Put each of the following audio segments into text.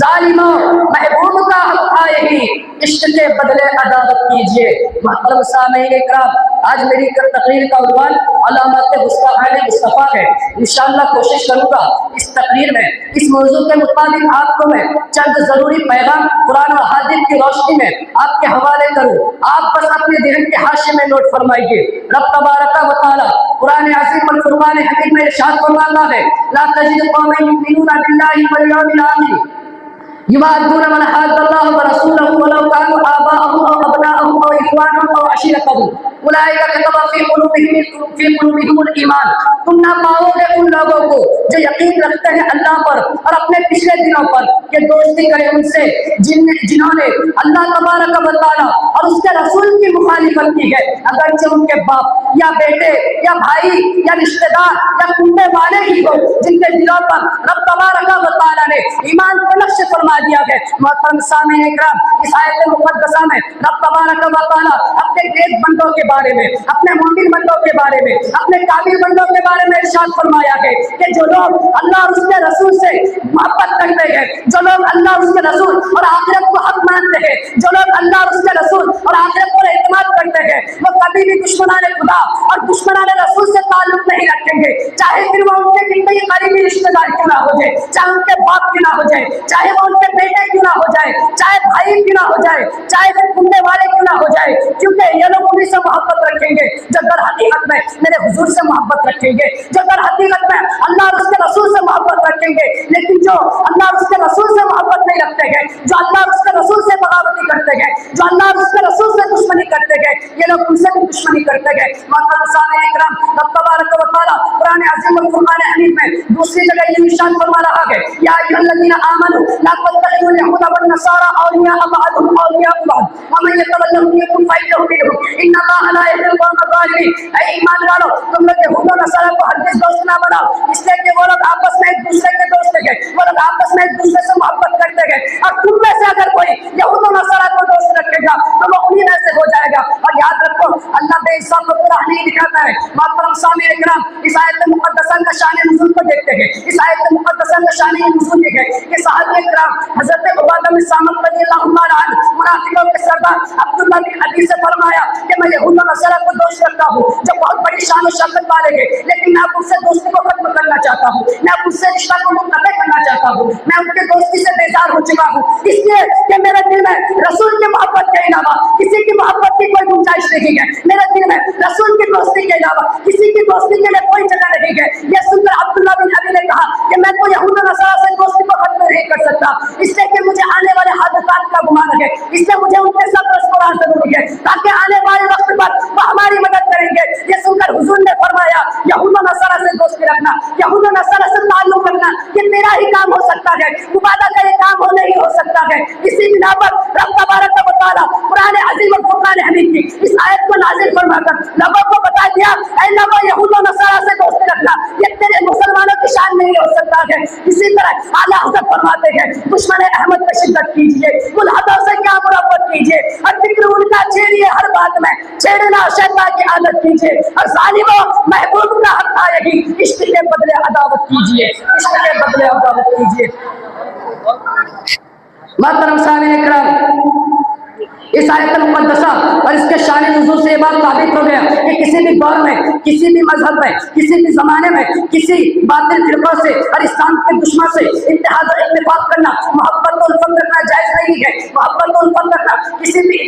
ظالموں محبوب کا حق تھا یہی، عشق کے بدلے عداوت کیجیے۔ محترم سامعین اکرام، آج میری تقریر کا عنوان علامات مصطفیٰ مصطفیٰ ہے۔ انشاءاللہ کوشش کروں گا اس تقریر میں اس موضوع کے مطابق آپ کو میں چند ضروری پیغام قرآن و حدیث کی روشنی میں آپ کے حوالے کروں۔ آپ بس اپنے ذہن کے حاشیے میں نوٹ فرمائیے۔ رب تبارک و تعالی قرآن عظیم الفرقان حکیم میں ارشاد فرماتا ہے، لا تجد قوما یؤمنون باللہ والیوم الاخر یوادون من حاد اللہ ورسولہ ولو کانوا آباءهم او ابناءهم او اخوانهم او عشیرتهم اولئک کتب فی قلوبہم الایمان۔ تم نہ پاؤ گے ان لوگوں کو جو یقین رکھتے ہیں اللہ پر اور اپنے پچھلے دنوں پر کہ دوستی کرے ان سے جنہوں نے اللہ تبارک و تعالی اور اس کے رسول کی مخالفت کی ہے، اگرچہ ان کے باپ یا بیٹے یا بھائی یا رشتہ دار یا کنبے والے ہی ہو، جن کے دلوں پر رب تبارک و تعالی نے ایمان کو نقش فرما دیا ہے۔ محترم سامعین اکرام، اس آیت مقدسہ میں رب تبارک و تعالی اپنے نیک بندوں کے بارے میں، اپنے مومن بندوں کے بارے میں، اپنے قابل بندوں کے بارے میں ارشاد فرمایا ہے کہ جو لوگ اللہ اور اس کے رسول سے محبت کرتے ہیں، جو لوگ اللہ اور اس کے رسول اور آخرت کو حق مانتے ہیں، جو لوگ اللہ اور اس کے رسول اور آخرت پر اعتماد کرتے ہیں، وہ کبھی بھی دشمنان خدا اور دشمنان رسول سے تعلق نہیں رکھیں گے، چاہے پھر وہ ان کے کتنے ہی قریبی رشتہ دار کیوں نہ ہو جائے، چاہے ان کے باپ کیوں نہ ہو جائے، چاہے وہ ان کے بیٹے کیوں نہ ہو جائے، چاہے بھائی کیوں نہ ہو جائے، چاہے وہ کنبے والے کیوں نہ ہو جائے، کیونکہ یہ لوگ انہیں سے محبت رکھیں گے جو در حقیقت میں میرے حضور سے محبت رکھیں گے، جو در حقیقت میں اللہ اور اس کے رسول سے محبت رکھیں گے۔ لیکن جو اللہ اور اس کے رسول سے محبت نہیں رکھتے ہیں، جو اللہ اور اس کے رسول سے بغاوتی کرتے ہیں، جو اللہ اور اس کے رسول سے دشمنی کرتے ہیں، یہ لوگ ان سے بھی دشمنی کرتے ہیں۔ محترم سامعین اکرام، رب تبارک و تعالی قرآن عظیم القرآن حمید میں دوسری جگہ یہ ارشاد فرما رہا ہے، یا ایھا الذین آمنوا لا تتخذوا اليهود والنصارى اولیاء بعضهم اولیاء بعض ومن يتولهم منکم فإنه منهم ان اللہ لا یهدی القوم الظالمین۔ اے ایمان والو، تم لوگ یہود و نصارہ کو ہرگز دوست نہ بناؤ، اس لیے کہ وہ لوگ آپس میں ایک دوسرے کے دوست ہیں، وہ لوگ آپس میں ایک دوسرے سے محبت کرتے ہیں، اور تم میں سے اگر کوئی یہود و نصارہ کو دوست رکھے گا تو وہ انہی میں سے ہو جائے گا۔ اور یاد رکھو، اللہ بے انصاف کو پورا نہیں دکھاتا ہے۔ محترم سامعین اکرام، اس آیت مقدسہ کا شان نزول کو دیکھتے ہیں۔ اس آیت مقدسہ کا شان نزول یہ ہے کہ صحابہ اکرام حضرت عبادہ بن صامت رضی اللہ عنہ منافقوں کے سردار عبداللہ بن ابی سے فرمایا کہ میں یہود و نصارہ کو دوست رکھتا ہوں جو بہت بڑی شان و شوکت والے ہیں، لیکن میں اب ان سے دوستی کو ختم کرنا چاہتا ہوں، میں اب ان سے رشتہ کو منقطع کرنا چاہتا ہوں، میں ان کے دوستی سے بیزار ہو چکا ہوں، اس لیے کہ میرے دل میں رسول کی محبت کے علاوہ کسی کی محبت کی کوئی گنجائش نہیں ہے، میرے دل میں رسول کی دوستی کے علاوہ کسی کی دوستی کے لیے کوئی جگہ نہیں ہے۔ یہ سن کر عبداللہ بن ابی نے کہا کہ میں تو یہود و نصارہ سے دوستی کو ختم نہیں کر سکتا، اس لیے کہ مجھے آنے والے حادثات کا گمان ہے، اس لیے مجھے ان کے ساتھ رسول ضروری ہے تاکہ آنے والے وقت پر وہ ہماری مدد کریں گے۔ یہ سن کر حضور نے فرمایا، یہود و نصارہ سے دوستی رکھنا، یہود و نصارہ سے تعلق رکھنا یہ تیرا ہی کام ہو سکتا ہے، عبادہ کا یہ کام نہیں ہو سکتا ہے۔ اسی بنا پر رب تبارک و تعالی قرآن عظیم الفرقان حمید کی اس آیت کو نازل فرما کر لوگوں کو بتا دیا، اے لوگوں، یہود و نصارہ سے دوستی رکھنا یہ تیرے مسلمانوں کی شان نہیں ہو سکتا ہے۔ اسی طرح اعلیٰ حضرت فرماتے ہیں، دشمن احمد پہ شدت کیجیے، ملحدوں سے کیا محبت کیجیے، اور فکر ان کا چھیڑیے، ہر بات میں چھیڑنا شیطان کی عادت کیجیے، اور ظالموں محبوب کا حق تھا یہی، عشق کے بدلے عداوت کیجیے، عشق کے بدلے عداوت کیجیے۔ محترم سامعین اکرام، اس آیت مقدسہ اور اس کے شان نزول سے یہ بات ثابت ہو گیا کہ کسی بھی دور میں، کسی بھی مذہب میں، کسی بھی زمانے میں کسی باطل فرقوں سے اور اسلام کے دشمن سے اتحاد اور اتفاق کرنا، محبت و الفت رکھنا جائز نہیں ہے۔ محبت و الفت رکھنا کسی بھی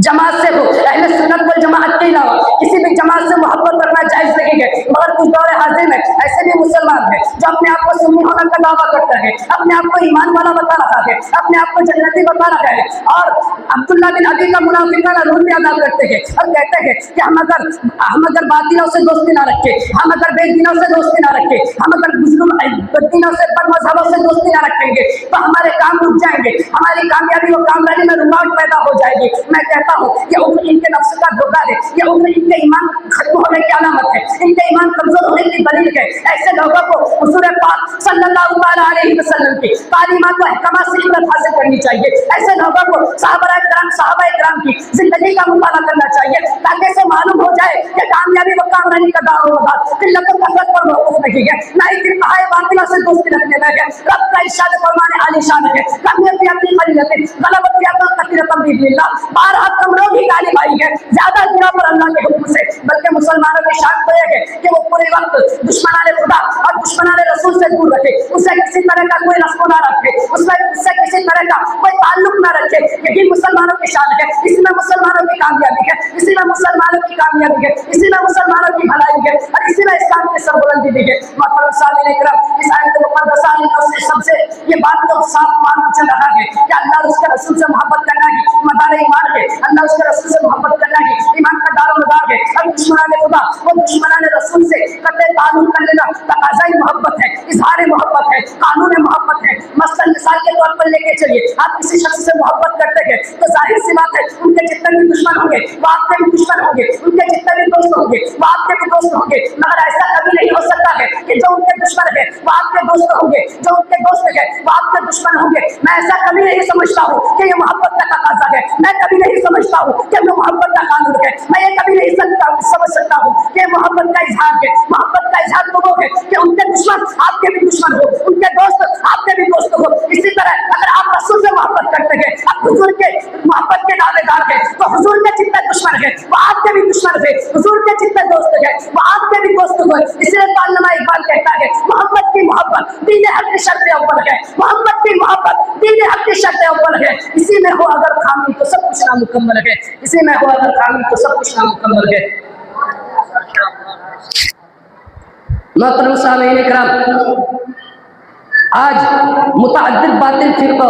جماعت سے ہو، اہل سنت والجماعت کے علاوہ کسی بھی جماعت سے محبت رکھنا جائز نہیں ہے، مگر کچھ دور حاضر میں ایسے بھی مسلمان ہیں جو اپنے آپ کو سنی ہونے کا دعویٰ کرتا ہے، اپنے آپ کو ایمان والا بتا رہا ہے، اپنے آپ کو جنتی بتا رہا ہے، اور عبداللہ بن ابی کا منافقانہ رول بھی ادا کرتے ہیں اور کہتے ہیں کہ ہم اگر باطلوں سے دوستی نہ رکھے، ہم اگر بے دینوں سے دوستی نہ رکھے، ہم اگر بدینوں سے بد مذہبوں سے دوستی نہ رکھیں گے تو ہمارے کام رک جائیں گے، ہماری कामयाबी व कामरानी में रुकावट पैदा हो जाएगी। मैं कहता हूँ ये उम्र इनके नफ्स का धोखा है, ये उम्र इनके ईमान खत्म होने की अलामत है, इनके ईमान कमजोर होने की दलील है। ऐसे लोगों को हुजूर पाक सल्लल्लाहु अलैहि वसल्लम की तालीमात व अहकामात से इबरत हासिल करनी चाहिए। ऐसे लोगों को सहाबा इकराम की जिंदगी का मुताला करना चाहिए, ताकि इसे मालूम हो जाए कि कामयाबी व कामरानी का दाव मदार किल्लत व कसरत पर मौकूफ नहीं है, ना ही फिरकाए बातिला से दोस्ती रखने में है। रब का इरशाद फरमाने आलीशान है, कमियत अपनी फजीलत गलबत कसीरतम बिल्लाह, 12 कमरों की गाली भाई है ज्यादा गुना पर अल्लाह के हुक्म से। बल्कि मुसलमानों की शान तो यह है कि वो पूरे वक्त दुश्मनाने खुदा और दुश्मनाने रसूल से दूर रखे, उससे किसी तरह का कोई रस्म ना रखे, उससे किसी तरह का कोई ताल्लुक ना रखे। यही मुसलमानों की शान है, इसी में मुसलमानों की कामयाबी है, इसी में मुसलमानों की कामयाबी है, इसी में मुसलमानों की भलाई है और इसी में इस्लाम की सरबुलंदी भी है। मोहतरम सामईन इकराम, इस आयत मुक़द्दसा में सबसे ये बात तो साफ मालूम चल रहा है कि अल्लाह और उसके रसूल से मोहब्बत करना ही मदार ईमान है, अल्लाह उसके रसूल से मोहब्बत करना ही ईमान का दारोमदार है। और दुश्मनाने खुदा वो दुश्मनाने रसूल से कतई ताल्लुक कर लेना तकाज़ाई मोहब्बत है, इजहार मोहब्बत है, कानून मोहब्बत है। मसलन मिसाल के तौर पर लेके चलिए, आप किसी शख्स से मोहब्बत करते हैं तो जाहिर सी बात है उनके जितने भी दुश्मन होंगे वो आपके भी दुश्मन होंगे, उनके जितने भी दोस्त होंगे वो आपके भी दोस्त होंगे। मगर ऐसा कभी नहीं हो सकता है कि जो उनके दुश्मन है वो आपके दोस्त होंगे, जो उनके दोस्त है वो आपके दुश्मन होंगे। मैं ऐसा कभी नहीं समझता हूँ कि ये मोहब्बत का तकाज़ा है, मैं कभी नहीं समझता हूँ कि ये मोहब्बत का कानून है, मैं ये कभी नहीं समझ सकता हूँ कि मोहब्बत का इजहार है। मोहब्बत का इजहार तो वो है कि उनके दुश्मन आपके भी दुश्मन हो, उनके दोस्त आपके भी दोस्त हो। इसी तरह अगर आप रसूल से मोहब्बत करते हैं, आप हुजूर के मोहब्बत के दावेदार हैं, तो हुजूर के जितने दुश्मन है वो आपके भी दुश्मन है, हुजूर के जितने दोस्त है वो आपके भी दोस्त हो। इसलिए अल्लामा इकबाल कहता है मोहब्बत की मोहब्बत दीन हक की शर्त अव्वल है, मोहब्बत की मोहब्बत दीन हक की शर्त अव्वल है। इसी में हो अगर खामी तो सब कुछ नामुकम्मल है, इसी में हो अगर खामी तो सब कुछ नामुकम्मल है। मोहतरम सामईन इकराम, आज मुतअद्दिद बातिल फिरका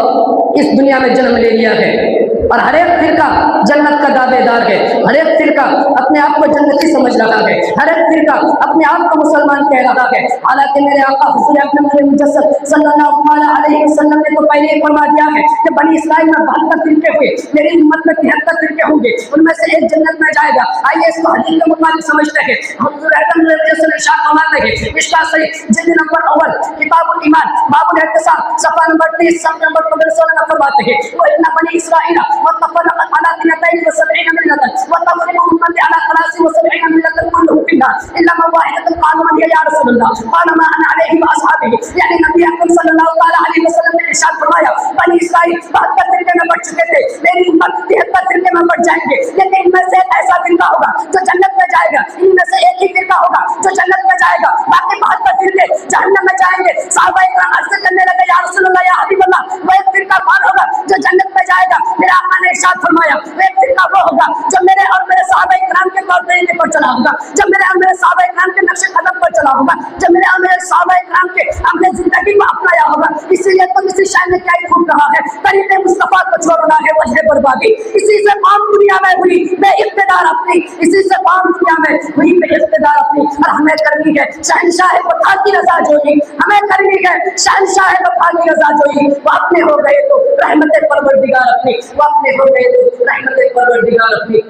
इस दुनिया में जन्म ले लिया है और हर एक फिरका जन्नत का दावेदार है, हर एक फिरका अपने आप को जन्नती समझ रहा है, हर एक फिरका अपने आप को मुसलमान कह रहा है। हालांकि मेरे आका हुज़ूर अकरम मुजस्सद सल्लल्लाहु अलैहि वसल्लम ने तो पहले ही फरमा दिया है कि बनी इस्राइल में 72 फिरके हुए, मेरी उम्मत में 73 फिरके होंगे, उनमें से एक जन्नत में जाएगा। आइए इसको हदीस के मुताबिक समझते हैं। हुज़ूर अकरम मुजस्सद इरशाद फरमाते हैं, मिशकात शरीफ जिल्द नंबर अव्वल किताबुल ईमान बाबुल इत्तिसाम सफ़ा नंबर 30 सफ़ा नंबर 15 में फरमाते हैं, वो इन्ना बनी इस्राइल वतफ़रक़त अला 72 मिल्लतन वतफ़रीक़ु उम्मती अला 73 मिल्लतन कुल्लुहुम फिन्नार इल्ला मन वाहिदतन क़ालू मन हिया या रसूलल्लाह क़ाल मा अना अलैहि व अस्हाबी। यानी नबी अकरम सल्लल्लाहु अलैहि वसल्लम ने इरशाद फरमाया, बनी इस्राइल 72 फिरके में बढ़ चुके थे, मेरी उम्मत 73 फिरके में बढ़ जाएंगे, लेकिन इनमें से एक ऐसा फिरका होगा जो जन्नत में जाएगा, इनमें से एक ही फिरका होगा जो जन्नत में जाएगा, बाकी 72 फिरके जहन्नम में जाएंगे। सहाबा इकराम अर्ज़ करने लगे, या रसूलल्लाह या हबीब अल्लाह, वो एक फिरका कौन होगा जो जन्नत में जाएगा? मेरे आका ने इरशाद फरमाया, वो एक फिरका वो होगा जो मेरे और मेरे सहाबा इकराम के तौर तरीके पर चला होगा, जो मेरे और मेरे सहाबा इकराम के नक्शे कदम पर चला होगा, जो मेरे और मेरे सहाबा इकराम के अपने जिंदगी में अपनाया होगा। इसीलिए तो इसी शायद में क्या ही खूब कहा है, तरीके मुस्तफा को छोड़ना है वजह बर्बादी। इसी से कौम दुनिया में हुई बेइख्तियार अपनी, इसी से कौम दुनिया में हुई बेइख्तियार अपनी। और हमें करनी है शहंशाह वफा की रज़ा जोई, हमें करनी है शहंशाह वफा की रज़ा जोई। वो अपने हो गए तो रहमत परवरदिगार अपनी, वो अपने हो गए तो रहमत परवरदिगार अपनी।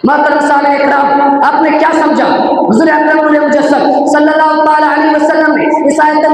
मोहतरम सामईन इकराम, आपने क्या समझा? हुज़ूर अकरम मुजस्सद सल्लल्लाहु अलैहि वसल्लम ने इस आयत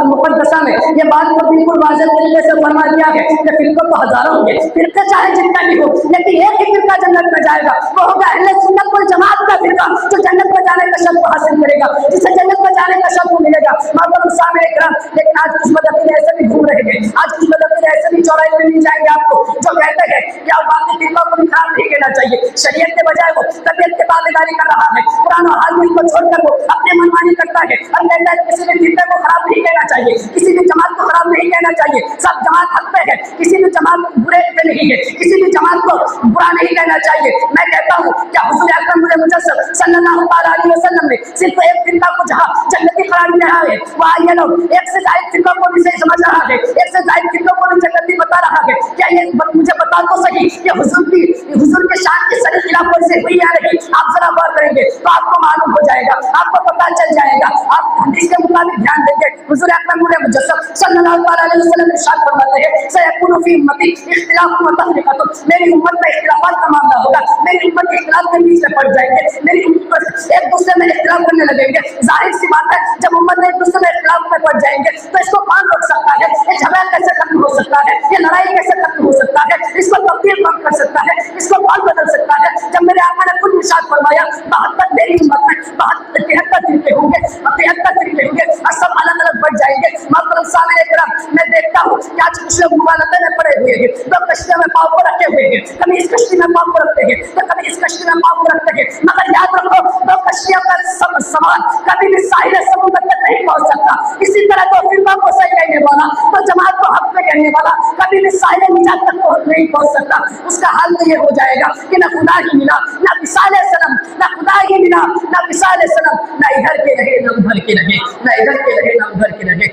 मुक़द्दसा में ये बात को बिल्कुल वाज़ेह तरीके से फरमा दिया है कि फिरके तो हजारों होंगे, फिरके चाहे जितना भी हो, लेकिन एक ही फिरका जन्नत में जाएगा, वो होगा अहले सुन्नत वल जमात का फिरका, जो जन्नत में जाने का शर्फ हासिल करेगा, जिसे जन्नत में जाने का शर्फ मिलेगा। मोहतरम सामईन इकराम, लेकिन आज कुछ मदफीन ऐसे भी घूम रहे हैं, आज कुछ मदफीन ऐसे भी चौराहे में मिल जाएंगे आपको, जो कहते हैं कि बाकी फिरकों को भी खराब नहीं कहना चाहिए, शरीयत के बजाय वो तबीयत के ताबेदारी कर रहा है, कुरान और हादीस को छोड़कर वो अपने मनमानी करता है और कहता है किसी भी फिरके को खराब नहीं कहना चाहिए, किसी भी जमात को खराब नहीं कहना चाहिए, सब जमात हक पे है, किसी भी जमात बुरे पे नहीं है, किसी भी जमात को बुरा नहीं कहना चाहिए। मैं कहता हूँ क्या हुज़ूर अकरम मुजस्सद सल्लल्लाहु अलैहि वसल्लम ने सिर्फ एक फिरका को जहाँ जन्नती करार दिया है, वहाँ ये लोग एक से ज़ायद फिरकों को भी सही समझ रहा है, एक से ज़ायद फिरकों को भी जन्नती बता रहा है। क्या ये मुझे बता तो सही कि हुज़ूर के शान की सही खिलाफत से हुई या नहीं? आप जरा गौर करेंगे तो आपको मालूम हो जाएगा, आपको पता चल जाएगा। आप हदीस के मुताबिक ध्यान देंगे हुजूर अकरम नूर मुजस्सम सल्लल्लाहु अलैहि वसल्लम इरशाद फरमाते हैं सयकुनु फी उम्मती इख्तिलाफ व तफरीक़त, मेरी उम्मत में इख्तिलाफात का मामला होगा, मेरी उम्मत इख्तिलाफ के बीच में पड़ जाएंगे, मेरी उम्मत एक दूसरे में इख्तिलाफ करने लगेंगे। जाहिर सी बात है जब उम्मत एक दूसरे में इख्तिलाफ में पड़ जाएंगे तो इसको कौन रोक सकता है? ये झगड़ा कैसे खत्म हो सकता है? ये लड़ाई कैसे खत्म हो सकता है? इसको तब्दील कौन कर सकता है? इसको कौन बदल सकता है? जब मेरे आका ने खुद इरशाद फरमाया 72 मेरी उम्मत में 73 तरीके होंगे, 73 तरीके होंगे और सब अलग अलग बढ़ जाएंगे। मोहतरम सामने इकराम, मैं देखता हूँ कि आज कुछ लोग मुबालते में पड़े हुए हैं, तो कश्तियों में पाँव को रखे हुए हैं, कभी इस कश्ती में पाँव को रखते हैं तो कभी इस कश्ती में पाँव को रखते हैं, मगर याद रखो दो कश्तियों का सब समान कभी भी साहिल समुद्र तक नहीं पहुंच सकता। इसी तरह तो फिल्मों को सही कहने वाला तो जमात को हक में कहने वाला कभी भी साहिल निजात तक नहीं पहुंच सकता। उसका हाल तो ये हो जाएगा कि न खुदा ही मिला न विसाले सनम, न खुदा ही मिला न विसाले सनम, न इधर के रहे न उधर के रहे, न इधर के रहे न उधर के रहे।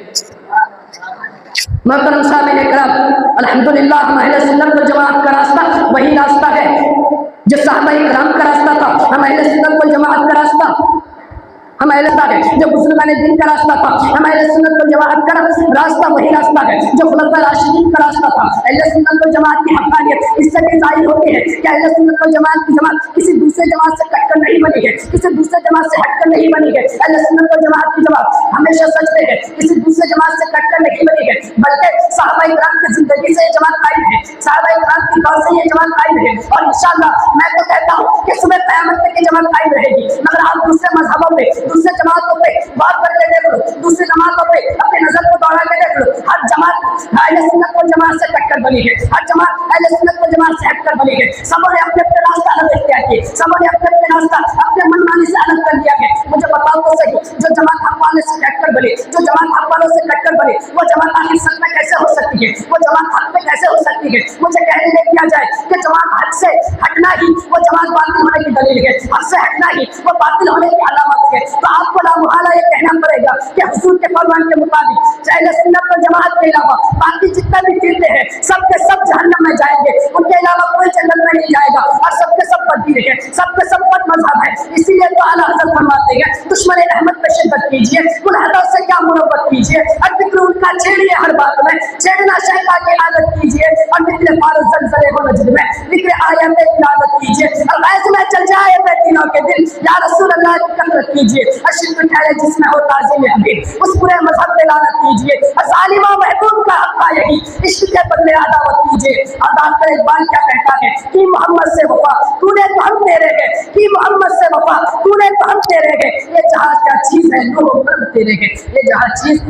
मोहतरम सामईन इकराम, अल्हम्दुलिल्लाह हम अहले सुन्नत वल जमाअत का रास्ता वही रास्ता है जो सहाबा इकराम का रास्ता था। हम अहले सुन्नत वल जमाअत का रास्ता हम अहले सुन्नत है जो मुसलमान दिन का रास्ता था। हम अहले सुन्नत वल जमाअत का रास्ता वही रास्ता है जो खुलफाए राशिदीन का रास्ता था। अहले सुन्नत वल जमाअत की हक़ानियत इससे भी ज़ाहिर होती है कि अहले सुन्नत वल जमाअत की जमात किसी दूसरे जमात से कटकर नहीं बनी है, किसी दूसरे जमात से हटकर नहीं बनी है। अहले सुन्नत वल जमाअत की जमात हमेशा सचते हैं, किसी दूसरे जमात से कटकर नहीं बनी है, बल्कि सहाबा इकराम की जिंदगी से ये जमात कायम है, सहाबा इकराम की दौर से ये जमात कायम है। और इंशाअल्लाह मैं तो कहता हूँ कि सुबह क़यामत तक ये जमात कायम रहेगी। मगर आप दूसरे मजहबों पे, दूसरे जमातों पे बात करके देख लो, दूसरी जमातों पे अपनी नजर को दौड़ा के देख लो, हर जमात अहले सुन्नत वल जमात से कटकर बनी है, हर जमात अहले सुन्नत वल जमात से हटकर बनी है। सबों ने अपने अपने रास्ता अलग इख्तियार किए, सबों ने अपने अपने रास्ता अपने मनमानी से अलग कर दिया है। मुझे बताओ तो सही, जो जमात हक वाले से कटकर बनी, जो जमात हक वालों से कटकर बनी, वो जमात आखिर सच में कैसे हो सकती है? वो जमात हक में कैसे हो सकती है? मुझे कहने दे दिया जाए कि जमात हक से हटना ही वो जमात बातिल होने की दलील है, हक से हटना ही वो बातिल होने की अलामत है। तो आपको लामुहाला ये कहना पड़ेगा कि हुजूर के फरमान के मुताबिक अहले सुन्नत वल जमात के अलावा बाकी जितने भी फिरके हैं सब के सब जहन्नम में जाएंगे, उनके अलावा कोई जन्नत में नहीं जाएगा। और सबके सब बदीर है, सबके सब बद मजहब है। इसीलिए तो आला हज़रत फरमाते हैं दुश्मन रहमत पे शिद्दत कीजिए, गुलहदों से क्या मुनव्वत कीजिए, और जिक्र उनका छेड़िए हर बात में, छेड़ना शैतान की आदत कीजिए, और निकले फारस ज़लज़ले हो नजर में निकले आयत की आदत कीजिए, और गैस में चल जाए बेदिनों के दिन या रसूल अल्लाह की कसरत कीजिए, अशिद ठहरे जिसमें हो ताज़ीम हबीब उस पूरे मजहब पे लानत कीजिए, और ज़ालिमा महबूब का हक़ यही इश्क के बदले अदावत कीजिए। अदाकर इकबाल क्या कहता है कि मोहम्मद से वफा तूने तो हम तेरे गए, कि मोहम्मद से वफा तूने तो हम तेरे गए, ये जहाज क्या चीज़ है लो हम तेरे गए, ये जहाज चीज़